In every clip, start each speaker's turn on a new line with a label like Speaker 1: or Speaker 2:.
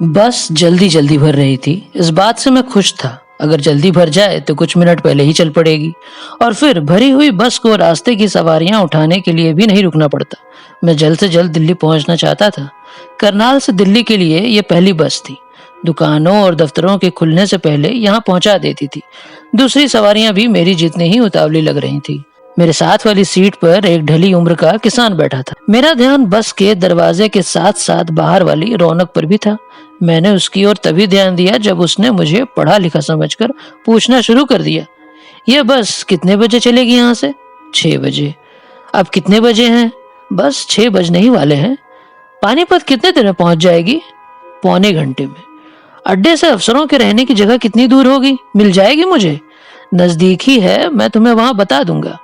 Speaker 1: बस जल्दी जल्दी भर रही थी। इस बात से मैं खुश था। अगर जल्दी भर जाए तो कुछ मिनट पहले ही चल पड़ेगी और फिर भरी हुई बस को रास्ते की सवारियां उठाने के लिए भी नहीं रुकना पड़ता। मैं जल्द से जल्द दिल्ली पहुंचना चाहता था। करनाल से दिल्ली के लिए ये पहली बस थी। दुकानों और दफ्तरों के खुलने से पहले यहाँ पहुंचा देती थी। दूसरी सवारियां भी मेरी जितनी ही उतावली लग रही थी। मेरे साथ वाली सीट पर एक ढली उम्र का किसान बैठा था। मेरा ध्यान बस के दरवाजे के साथ साथ बाहर वाली रौनक पर भी था। मैंने उसकी ओर तभी ध्यान दिया जब उसने मुझे पढ़ा लिखा समझकर पूछना शुरू कर दिया, यह बस कितने बजे चलेगी यहाँ से? 6 बजे। अब कितने बजे हैं? बस 6 बजने ही वाले हैं। पानीपत कितने देर में पहुंच जाएगी? पौने घंटे में। अड्डे से अफसरों के रहने की जगह कितनी दूर होगी? मिल जाएगी मुझे? नजदीक ही है, मैं तुम्हें वहां बता दूंगा।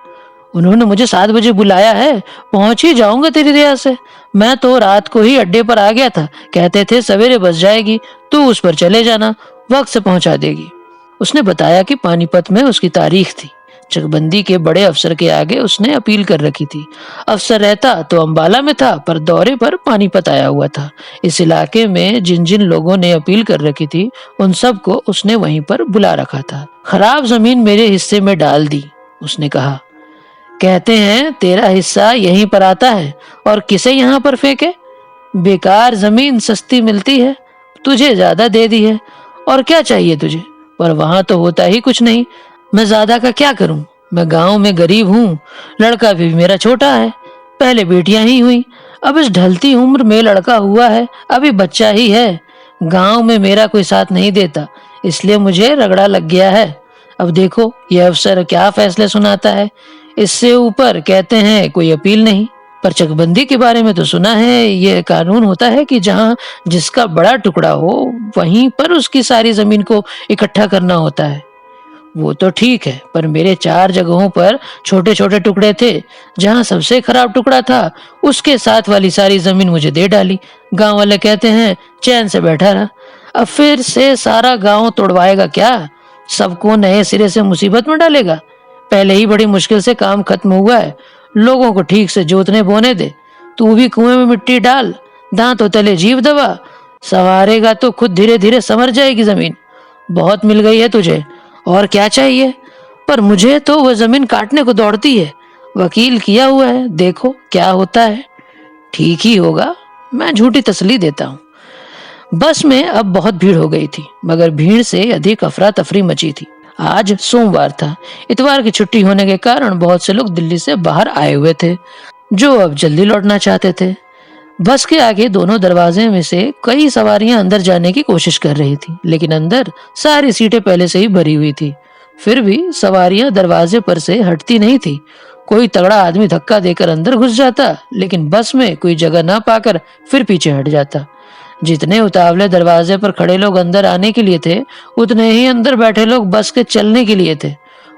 Speaker 1: उन्होंने मुझे 7 बजे बुलाया है, पहुंच ही जाऊंगा तेरी दया से। मैं तो रात को ही अड्डे पर आ गया था। कहते थे सवेरे बस जाएगी, तू उस पर चले जाना, वक्त से पहुंचा देगी। उसने बताया कि पानीपत में उसकी तारीख थी। चकबंदी के बड़े अफसर के आगे उसने अपील कर रखी थी। अफसर रहता तो अंबाला में था, पर दौरे पर पानीपत आया हुआ था। इस इलाके में जिन जिन लोगों ने अपील कर रखी थी उन सबको उसने वहीं पर बुला रखा था। खराब जमीन मेरे हिस्से में डाल दी, उसने कहा। कहते हैं तेरा हिस्सा यहीं पर आता है और किसे यहाँ पर फेंके? बेकार जमीन सस्ती मिलती है, तुझे ज्यादा दे दी है। और क्या चाहिए तुझे? पर वहां तो होता ही कुछ नहीं। मैं ज्यादा का क्या करूं? मैं गांव में गरीब हूँ, लड़का भी मेरा छोटा है। पहले बेटियां ही हुई, अब इस ढलती उम्र में लड़का हुआ है, अभी बच्चा ही है। गांव में मेरा कोई साथ नहीं देता, इसलिए मुझे रगड़ा लग गया है। अब देखो यह अफसर क्या फैसले सुनाता है। इससे ऊपर कहते हैं कोई अपील नहीं। पर चकबंदी के बारे में तो सुना है, यह कानून होता है कि जहां जिसका बड़ा टुकड़ा हो वहीं पर उसकी सारी जमीन को इकट्ठा करना होता है। वो तो ठीक है, पर मेरे 4 जगहों पर छोटे छोटे टुकड़े थे। जहां सबसे खराब टुकड़ा था उसके साथ वाली सारी जमीन मुझे दे डाली। गांव वाले कहते हैं चैन से बैठा रहा। अब फिर से सारा गांव तोड़वाएगा क्या? सबको नए सिरे से मुसीबत में डालेगा? पहले ही बड़ी मुश्किल से काम खत्म हुआ है, लोगों को ठीक से जोतने बोने दे। तू भी कुएं में मिट्टी डाल, दांतों तले जीव दबा। संवारेगा तो खुद धीरे धीरे संवर जाएगी जमीन। बहुत मिल गई है तुझे, और क्या चाहिए? पर मुझे तो वह जमीन काटने को दौड़ती है। वकील किया हुआ है, देखो क्या होता है। ठीक ही होगा, मैं झूठी तसल्ली देता हूँ। बस में अब बहुत भीड़ हो गई थी, मगर भीड़ से अधिक अफरा तफरी मची थी। आज सोमवार था। इतवार की छुट्टी होने के कारण बहुत से लोग दिल्ली से बाहर आए हुए थे, जो अब जल्दी लौटना चाहते थे। बस के आगे दोनों दरवाजे में से कई सवारियां अंदर जाने की कोशिश कर रही थी, लेकिन अंदर सारी सीटें पहले से ही भरी हुई थी। फिर भी सवारियां दरवाजे पर से हटती नहीं थी। कोई तगड़ा आदमी धक्का देकर अंदर घुस जाता, लेकिन बस में कोई जगह ना पाकर फिर पीछे हट जाता। जितने उतावले दरवाजे पर खड़े लोग अंदर आने के लिए थे, उतने ही अंदर बैठे लोग बस के चलने के लिए थे।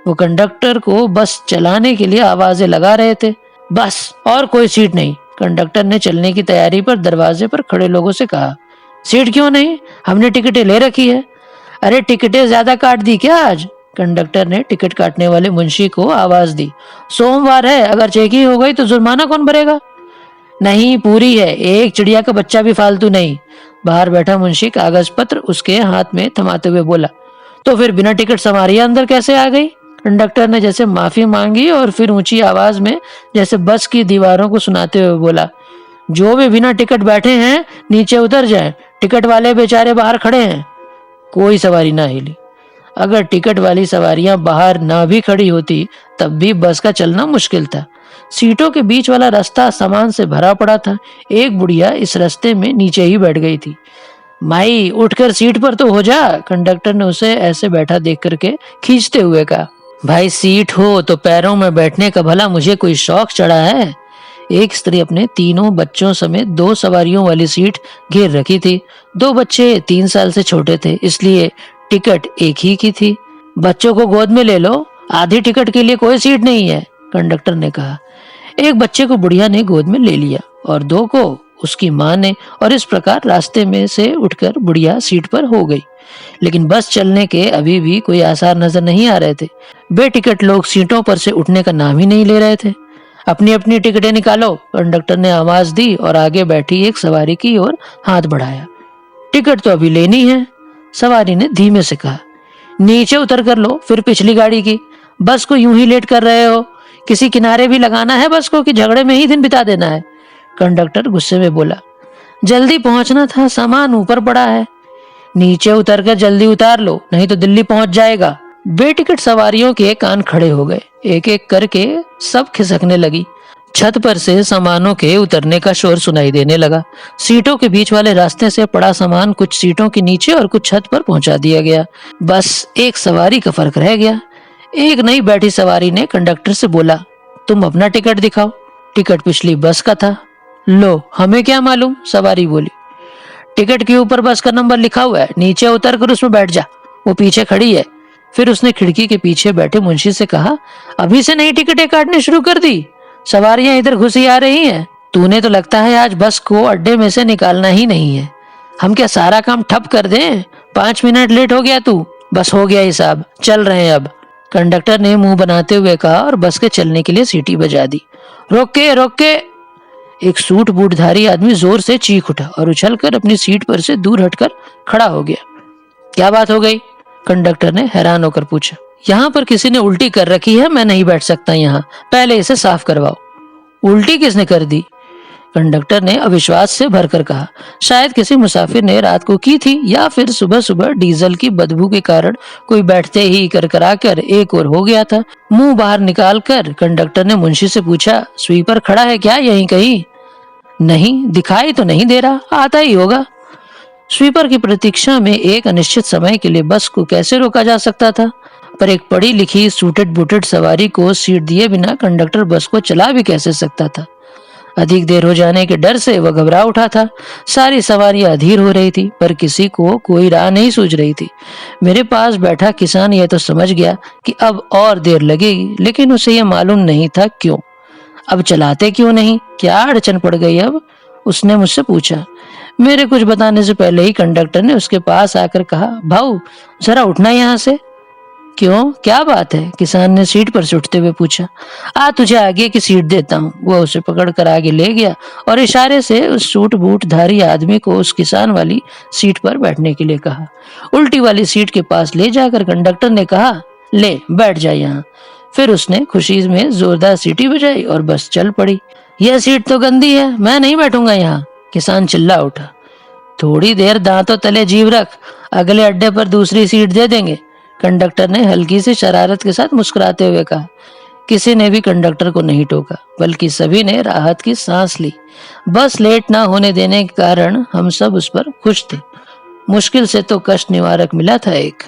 Speaker 1: वो कंडक्टर को बस चलाने के लिए आवाजें लगा रहे थे। बस और कोई सीट नहीं। कंडक्टर ने चलने की तैयारी पर दरवाजे पर खड़े लोगों से कहा, सीट क्यों नहीं? हमने टिकटें ले रखी है। अरे टिकटें ज्यादा काट दी क्या आज? कंडक्टर ने टिकट काटने वाले मुंशी को आवाज दी। सोमवार है, अगर चेकिंग हो गई तो जुर्माना कौन भरेगा? नहीं, पूरी है, एक चिड़िया का बच्चा भी फालतू नहीं। बाहर बैठा मुंशी कागज पत्र उसके हाथ में थमाते हुए बोला। तो फिर बिना टिकट सवारियां अंदर कैसे आ गई? कंडक्टर ने जैसे माफी मांगी और फिर ऊंची आवाज में जैसे बस की दीवारों को सुनाते हुए बोला, जो भी बिना टिकट बैठे हैं नीचे उतर जाएं, टिकट वाले बेचारे बाहर खड़े हैं। कोई सवारी ना हिली। अगर टिकट वाली सवारियां बाहर ना भी खड़ी होती तब भी बस का चलना मुश्किल था। सीटों के बीच वाला रास्ता सामान से भरा पड़ा था। एक बुढ़िया इस रास्ते में नीचे ही बैठ गई थी। माई उठकर सीट पर तो हो जा, कंडक्टर ने उसे ऐसे बैठा देख करके खींचते हुए कहा। भाई सीट हो तो पैरों में बैठने का भला मुझे कोई शौक चढ़ा है? एक स्त्री अपने तीनों बच्चों समेत 2 सवारियों वाली सीट घेर रखी थी। 2 बच्चे 3 साल से छोटे थे, इसलिए टिकट एक ही की थी। बच्चों को गोद में ले लो, आधी टिकट के लिए कोई सीट नहीं है, कंडक्टर ने कहा। एक बच्चे को बुढ़िया ने गोद में ले लिया और 2 को उसकी माँ ने, और इस प्रकार रास्ते में से उठकर बुढ़िया सीट पर हो गई। लेकिन बस चलने के अभी भी कोई आसार नजर नहीं आ रहे थे। बेटिकट लोग सीटों पर से उठने का नाम ही नहीं ले रहे थे। अपनी अपनी टिकटें निकालो, कंडक्टर ने आवाज दी और आगे बैठी एक सवारी की ओर हाथ बढ़ाया। टिकट तो अभी लेनी है, सवारी ने धीमे से कहा। नीचे उतर कर लो, फिर पिछली गाड़ी की। बस को यूं ही लेट कर रहे हो। किसी किनारे भी लगाना है बस को कि झगड़े में ही दिन बिता देना है? कंडक्टर गुस्से में बोला। जल्दी पहुंचना था, सामान ऊपर पड़ा है। नीचे उतर कर जल्दी उतार लो, नहीं तो दिल्ली पहुंच जाएगा। बेटिकट सवारियों के कान खड़े हो गए। एक एक करके सब खिसकने लगी। छत पर से सामानों के उतरने का शोर सुनाई देने लगा। सीटों के बीच वाले रास्ते से पड़ा सामान कुछ सीटों के नीचे और कुछ छत पर पहुंचा दिया गया। बस एक सवारी का फर्क रह गया। एक नई बैठी सवारी ने कंडक्टर से बोला, तुम अपना टिकट दिखाओ। टिकट पिछली बस का था। लो, हमें क्या मालूम, सवारी बोली। टिकट के ऊपर बस का नंबर लिखा हुआ है, नीचे उतर कर उसमें बैठ जा, वो पीछे खड़ी है। फिर उसने खिड़की के पीछे बैठे मुंशी से कहा, अभी से नई टिकटें काटनी शुरू कर दी? सवारियां इधर घुसी आ रही हैं। तूने तो लगता है आज बस को अड्डे में से निकालना ही नहीं है। हम क्या सारा काम ठप कर दें? 5 मिनट लेट हो गया तू। बस हो गया हिसाब, चल रहे हैं अब। कंडक्टर ने मुंह बनाते हुए कहा और बस के चलने के लिए सीटी बजा दी। रोके रोके! एक सूट बूटधारी आदमी जोर से चीख उठा और उछलकर अपनी सीट पर से दूर हटकर खड़ा हो गया। क्या बात हो गई? कंडक्टर ने हैरान होकर पूछा। यहाँ पर किसी ने उल्टी कर रखी है, मैं नहीं बैठ सकता यहाँ, पहले इसे साफ करवाओ। उल्टी किसने कर दी? कंडक्टर ने अविश्वास से भरकर कहा। शायद किसी मुसाफिर ने रात को की थी, या फिर सुबह सुबह डीजल की बदबू के कारण कोई बैठते ही करकरा कर एक और हो गया था। मुंह बाहर निकालकर कंडक्टर ने मुंशी से पूछा, स्वीपर खड़ा है क्या यहीं कहीं? नहीं, दिखाई तो नहीं दे रहा, आता ही होगा। स्वीपर की प्रतीक्षा में एक अनिश्चित समय के लिए बस को कैसे रोका जा सकता था? पर एक पढ़ी लिखी सूटेड बूटेड सवारी को सीट दिए बिना कंडक्टर बस को चला भी कैसे सकता था? अधिक देर हो जाने के डर से वह घबरा उठा था। सारी सवारियां अधीर हो रही थी, पर किसी को कोई राह नहीं सूझ रही थी। मेरे पास बैठा किसान यह तो समझ गया कि अब और देर लगेगी, लेकिन उसे यह मालूम नहीं था क्यों। अब चलाते क्यों नहीं? क्या अड़चन पड़ गई अब? उसने मुझसे पूछा। मेरे कुछ बताने से पहले ही कंडक्टर ने उसके पास आकर कहा, भाऊ जरा उठना यहाँ से। क्यों, क्या बात है? किसान ने सीट पर से उठते हुए पूछा। आ, तुझे आगे की सीट देता हूँ। वो उसे पकड़कर आगे ले गया और इशारे से उस सूट बूट धारी आदमी को उस किसान वाली सीट पर बैठने के लिए कहा। उल्टी वाली सीट के पास ले जाकर कंडक्टर ने कहा, ले बैठ जा यहाँ। फिर उसने खुशी में जोरदार सीटी बजाई और बस चल पड़ी। यह सीट तो गंदी है, मैं नहीं बैठूंगा यहाँ, किसान चिल्ला उठा। थोड़ी देर दांतों तले जीभ रख, अगले अड्डे पर दूसरी सीट दे देंगे, कंडक्टर ने हल्की सी शरारत के साथ मुस्कुराते हुए कहा। किसी ने भी कंडक्टर को नहीं टोका, बल्कि सभी ने राहत की सांस ली। बस लेट ना होने देने के कारण हम सब उस पर खुश थे। मुश्किल से तो कष्ट निवारक मिला था एक।